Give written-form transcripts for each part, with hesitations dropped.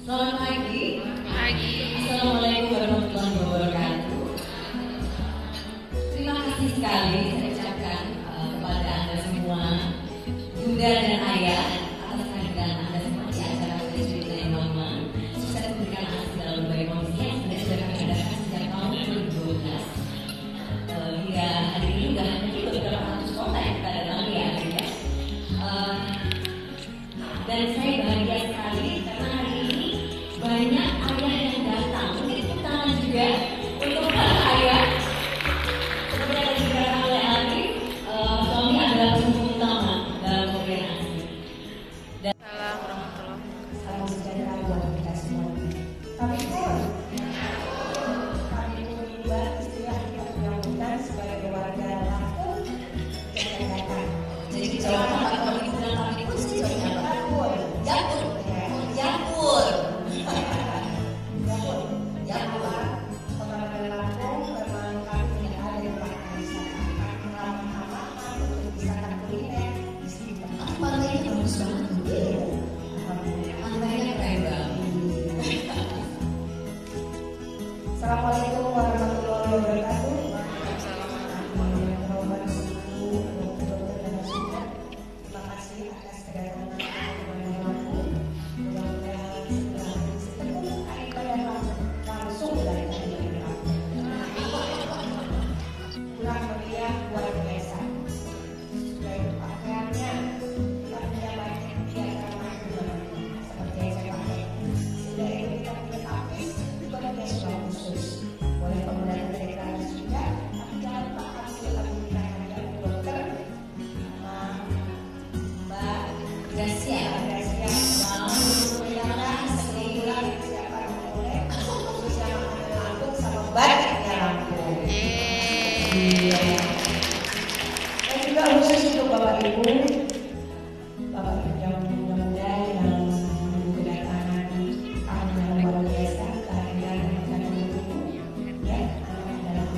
Selamat pagi. Pagi. Assalamualaikum warahmatullahi wabarakatuh. Terima kasih sekali saya ucapkan kepada Anda semua, Bunda dan Ayah, atas kehadiran Anda semua di acara Cerita yang Mama. Sukses memberikan hasil dalam berbagai komisi yang sudah kami adakan sejak tahun 2012 hingga hari ini. Sudah hanya di beberapa ratus kota yang kita datangi ya. Dan saya bahagia sekali karena hari ini banyak ayah yang datang. Mungkin tepuk tangan juga untuk para ayah. Seperti yang dikatakan oleh Ali, suami adalah pendukung utama dalam pemberian ASI. Dan Salam warahmatullahi Salam sejahtera buat kita semua. Kami pun kami membuat istilah kita penyambutan sebagai warga Lampung dan datang. jadi jawaban Pak kalau ibu bilang kami pun sih jawabnya apa? Yapur, Yapur. yapur, Yapur. Pengelolaan Lampung memang kami tidak ada yang pakai wisata. Kami ramah-ramah untuk wisata kuliner di sini. Pantainya bagus banget. Alhamdulillah. Pantainya keren banget. Assalamualaikum warahmatullahi wabarakatuh. Terima kasih atas kedatangan kepada Lampung. Mudah-mudahan setelah ibadah langsung dari Lampung. Pulang meriah luar biasa. Sudah itu pakaiannya kita punya banyak piagam macam seperti yang saya pakai. Sudah itu kita punya tapis juga punya surat khusus. Boleh penggunaan deklarasi juga, tapi jangan lupa kami juga punya hadiah dokter. Mbak Gracia. Gracia, menyampaikan sebulan siapa yang boleh khusus yang ada Lampung sama batiknya Lampung. Yeay. Dan juga khusus untuk Bapak Ibu yang muda-muda yang kedatangan tamu yang luar biasa, kehadiran dan menunggu ya, adalah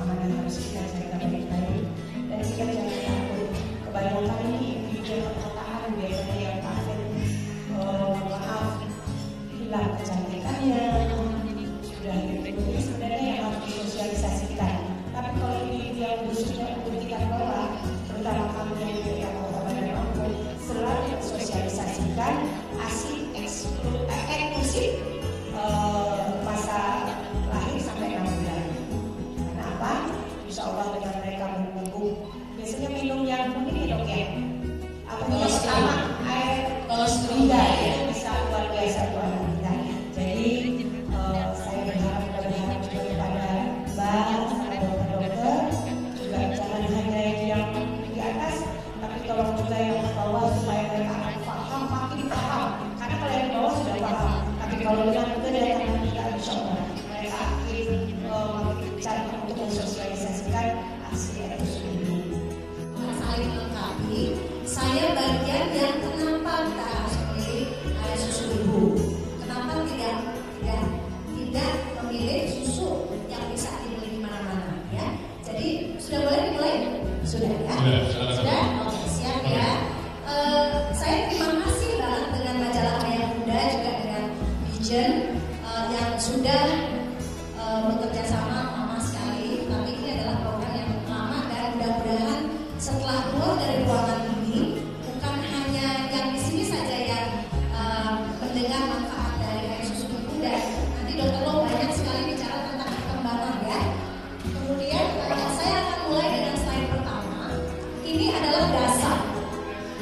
amanah harus kita jaga baik-baik. Dan juga jangan takut, kebanyakan ini di perkotaan biasanya yang pasien maaf hilang kecantikannya sudah gitu. Ini sebenarnya yang harus disosialisasikan. Tapi kalau ini yang khususnya untuk kita kelola, terutama kami yang di Kota Bandar Lampung, selalu sosialisasikan ASI eksklusif masa lahir sampai 6 bulan. Karena apa? Insya Allah dengan mereka menunggu. Biasanya minum yang kuning ya dok ya. Apa yang pertama air Kolostrum ya, ya. itu bisa luar biasa buat anak kita. Jadi saya berharap juga kepada Mbak sama dokter-dokter juga jangan hanya yang di atas, tapi tolong juga yang di bawah supaya mereka paham, makin paham. Karena kalau yang di bawah sudah paham, tapi kalau yang itu dari tangan kita insya Allah mereka makin cari untuk mensosialisasikan aksi itu ini. Saling melengkapi. Saya bagian yang kenapa kita harus memilih air susu ibu. Kenapa tidak memilih susu yang bisa dibeli di mana-mana ya. Jadi sudah boleh dimulai? Sudah ya? Sudah? Oke, siap ya. Saya terima kasih banget dengan majalah Ayah Bunda juga dengan Vision yang sudah bekerja sama lama sekali. Tapi ini adalah program yang lama dan mudah-mudahan setelah keluar dari ruangan ini bukan hanya yang di sini saja yang mendengar manfaat dari air susu ibu, dan nanti dokter Lo banyak sekali bicara tentang perkembangan ya. Kemudian saya akan mulai dengan slide pertama. Ini adalah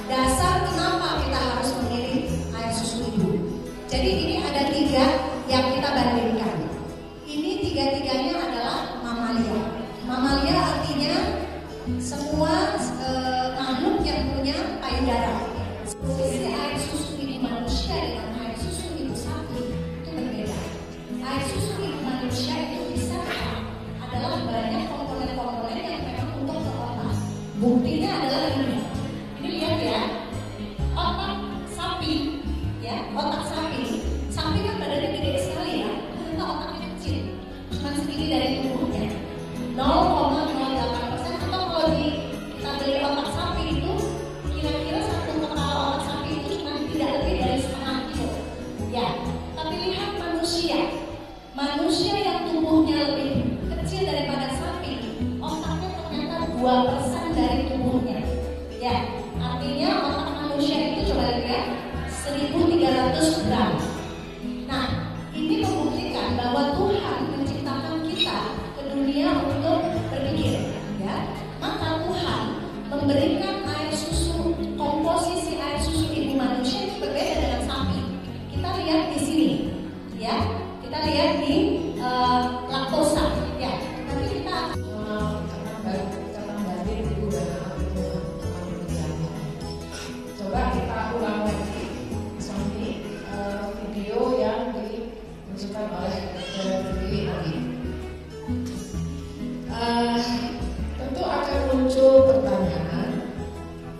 dasar kenapa kita harus memilih air susu ibu. Jadi ini ada 3 yang kita bandingkan. Ini 3-tiganya adalah mamalia. Mamalia artinya semua makhluk yang punya payudara. Posisi air susu ibu manusia dengan air susu ibu sapi itu berbeda. Air susu ibu manusia itu bisa adalah banyak komponen-komponen yang memang untuk ke otak. Buktinya adalah ini. Ini lihat ya, otak sapi, ya otak sapi. Sapi sedang. Nah, ini membuktikan bahwa Tuhan menciptakan kita ke dunia untuk berpikir, ya. Maka Tuhan memberikan air susu, komposisi air susu ibu manusia itu berbeda dengan sapi. Kita lihat di sini, ya. Kita lihat di laktosa, ya. Nanti kita coba kita ulang lagi sampai video yang ditunjukkan oleh Dr. Ali. Tentu akan muncul pertanyaan,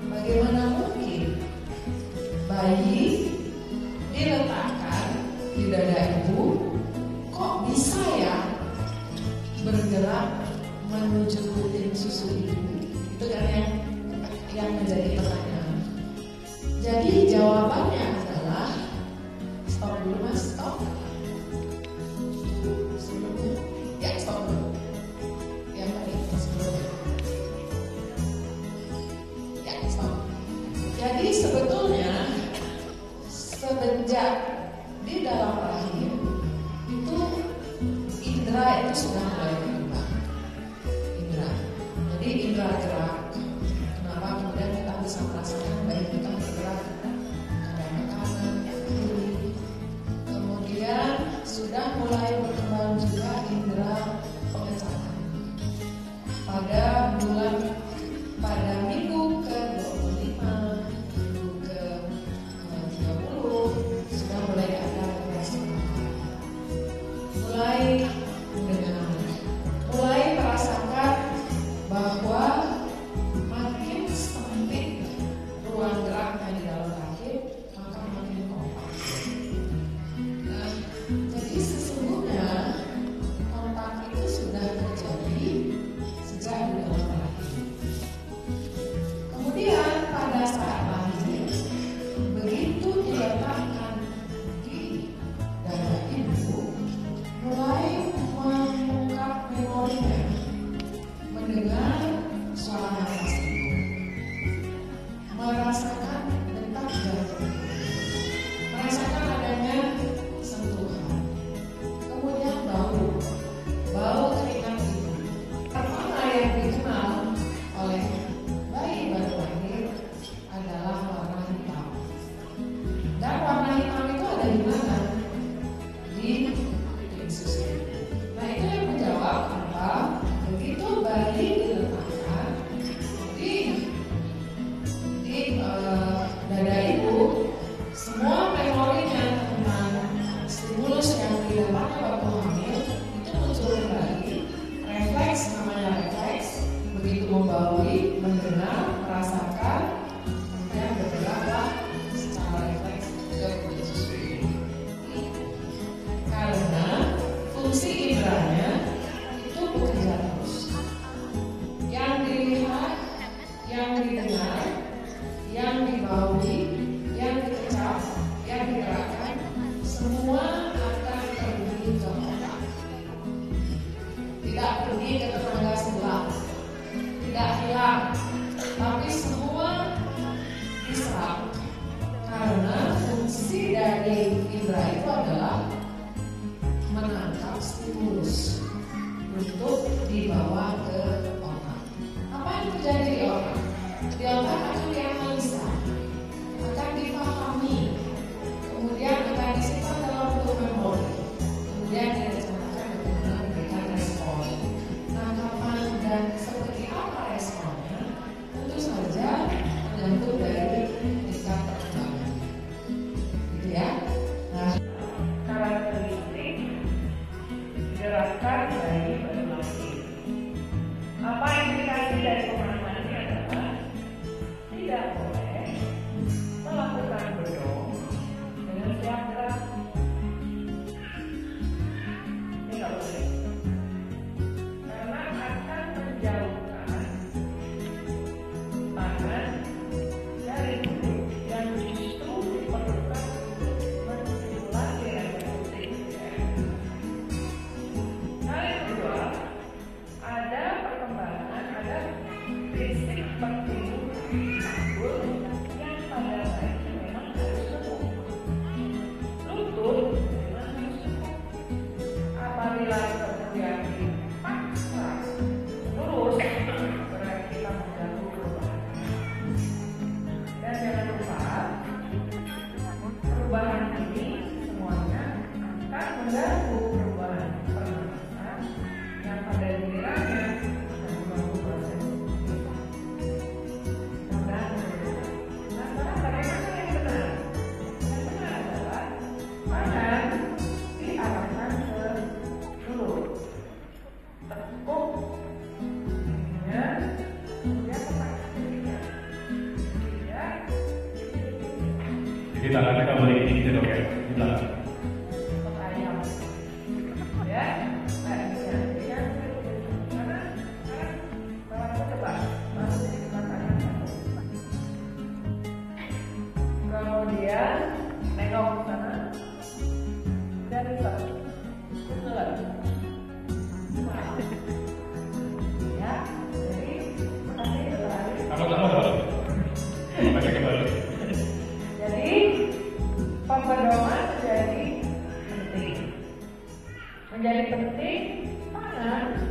bagaimana mungkin bayi diletakkan di dada ibu kok bisa ya bergerak menuju puting susu ibu? Itu kan yang menjadi pertanyaan. Jadi jawabannya adalah, stop dulu mas, stop. Sebelumnya, ya stop dulu. Yang tadi sebelumnya. Ya stop. Jadi sebetulnya semenjak di dalam rahim itu indera itu sudah mulai berubah. Indera. Jadi indera gerak. Kenapa kemudian kita bisa merasakan bayi kita bergerak, ada makanan, kiri. Kemudian sudah mulai berkembang juga indera pengecapan. Pada minggu ke-25, minggu ke-30 sudah mulai ada rasa mulai mendengar, mulai merasakan bahwa makin sempit ruang geraknya di dalam rahim, maka makin kompak. Nah, jadi sesungguhnya kontak itu sudah terjadi sejak di dalam rahim. Kemudian pada saat lahir, begitu diletakkan di dada ibu, mulai mengungkap memorinya, mendengar suara nafas ibu, merasakan detak jantung, merasakan adanya sentuhan, kemudian bau keringat ibu. Pertama yang dikenal oleh bayi baru lahir adalah warna hitam. Dan warna hitam itu ada di mana? Di puting susu. Nah, itu yang menjawab apa? Begitu bayi diletakkan di dada ibu, semua memorinya tentang stimulus yang didapatkan waktu hamil itu muncul kembali. Refleks, namanya refleks, begitu membaui, mendengar, merasakan, kemudian bergeraklah secara refleks ke puting susu. Karena fungsi inderanya itu bekerja terus. Yang dilihat, yang didengar, yang dibaui, yang dikecap, yang digerakkan, semua akan pergi ke otak. Tidak pergi ke tetangga sebelah, tidak hilang, tapi semua diserap. Karena fungsi dari indera itu adalah menangkap stimulus untuk dibawa ke otak. Apa yang terjadi di otak? Di otak akan dianalisa, akan dipahami, kemudian akan disimpan dalam bentuk memori, kemudian direncanakan bagaimana memberikan respon. Nah, kapan dan seperti apa responnya? Tentu saja tergantung dari tingkat perkembangan. Gitu ya. Nah, karakteristik gerakan bayi baru lahir. Apa yang dikasih dari pemahaman ini adalah tidak boleh melakukan bedong menjadi penting, semangat.